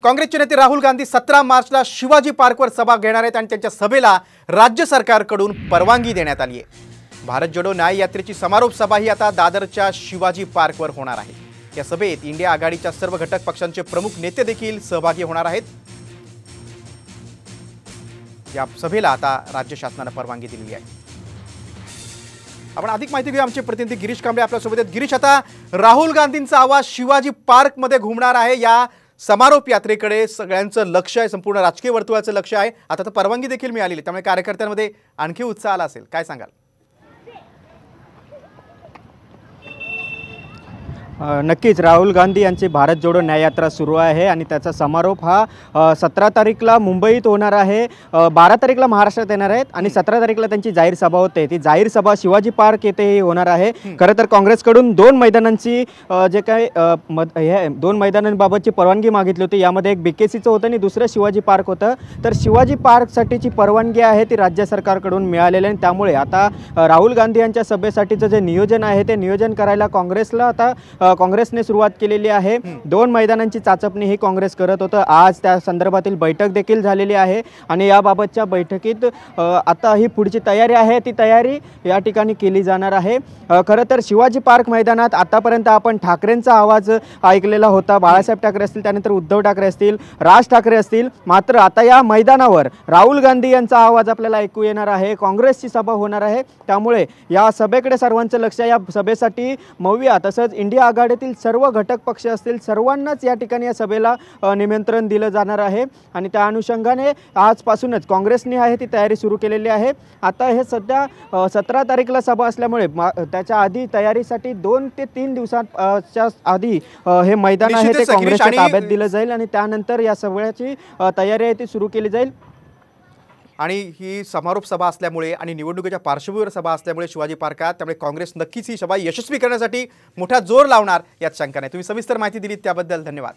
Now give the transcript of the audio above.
काँग्रेसचे नेते राहुल गांधी 17 मार्चला शिवाजी पार्कवर सभा घेणार आहेत आणि त्यांच्या सभेला राज्य सरकारकडून परवानगी देण्यात आली आहे। भारत जोडो न्याय यात्रेची समारोप सभा ही आता दादरच्या शिवाजी पार्कवर होणार आहे। या सभेत इंडिया आघाडीच्या सर्व घटक पक्षांचे प्रमुख नेते देखील सहभागी होणार आहेत। या सभेला आता राज्य शासनाने परवानगी दिली आहे। आपण अधिक माहिती घेऊया, आमचे प्रतिनिधी गिरीश कांबळे आपल्या सोबत आहेत। गिरीश, आता राहुल गांधींचा आवाज शिवाजी पार्क मध्ये घुमणार आहे। या समारोप यात्रेकडे सगळ्यांचं लक्ष आहे, संपूर्ण राजकीय वर्तुळाचं लक्ष आहे। आता तर परवानगी देखील मिळाली, त्यामुळे कार्यकर्त्यांमध्ये आणखी उत्साह आला असेल, काय सांगाल? नक्कीच राहुल गांधी यांची भारत जोडो न्याय यात्रा सुरू आहे आणि त्याचा समारोप हा 17 तारीखला मुंबईत होणार आहे, 12 तारीखला महाराष्ट्रात येणार आहेत आणि 17 तारीखला त्यांची जाहीर सभा होते। ती जाहीर सभा शिवाजी पार्क येथे होणार आहे। खरं तर काँग्रेसकडून 2 मैदानांची जे काही हे 2 मैदानांबाबतची परवानगी मागितली होती। यामध्ये एक बीकेसीचं होतं आणि दुसरं शिवाजी पार्क होतं। तर शिवाजी पार्कसाठीची परवानगी आहे ती राज्य सरकारकडून मिळालेली आहे। त्यामुळे आता राहुल गांधी यांच्या सभेसाठीचं जे नियोजन आहे ते नियोजन करायला काँग्रेसला आता काँग्रेसने सुरुवात केलेली आहे। 2 मैदानांची चाचपणी ही काँग्रेस करत होतं। आज त्या संदर्भातील बैठक देखील झालेली आहे आणि याबाबतच्या बैठकीत आता ही पुढची तयारी आहे ती तयारी या ठिकाणी केली जाणार आहे। खरं तर शिवाजी पार्क मैदानात आतापर्यंत आपण ठाकरेंचा आवाज ऐकलेला होता, बाळासाहेब ठाकरे असतील, त्यानंतर उद्धव ठाकरे असतील, राज ठाकरे असतील। मात्र आता या मैदानावर राहुल गांधी यांचा आवाज आपल्याला ऐकू येणार आहे। काँग्रेसची सभा होणार आहे, त्यामुळे या सभेकडे सर्वांचं लक्ष। या सभेसाठी मविया तसंच इंडिया आघाडीतील सर्व घटक पक्ष असतील सर्वांनाच या ठिकाणी या सभेला निमंत्रण दिलं जाणार आहे आणि त्या अनुषंगाने आजपासूनच काँग्रेसने आहे ती तयारी सुरू केलेली आहे। आता हे सध्या 17 तारीखला सभा असल्यामुळे त्याच्या आधी तयारीसाठी 2 ते 3 दिवसांच्या आधी हे मैदान आहे ते काँग्रेसच्या ताब्यात दिलं जाईल आणि त्यानंतर या सभेची तयारी आहे ती सुरू केली जाईल। आणि ही समारोप सभा असल्यामुळे आणि निवडणुकीच्या पार्श्वभूमीवर सभा असल्यामुळे शिवाजी पार्कात, त्यामुळे काँग्रेस नक्कीच ही सभा यशस्वी करण्यासाठी मोठा जोर लावणार यात शंका नाही। तुम्ही सविस्तर माहिती दिलीत त्याबद्दल धन्यवाद।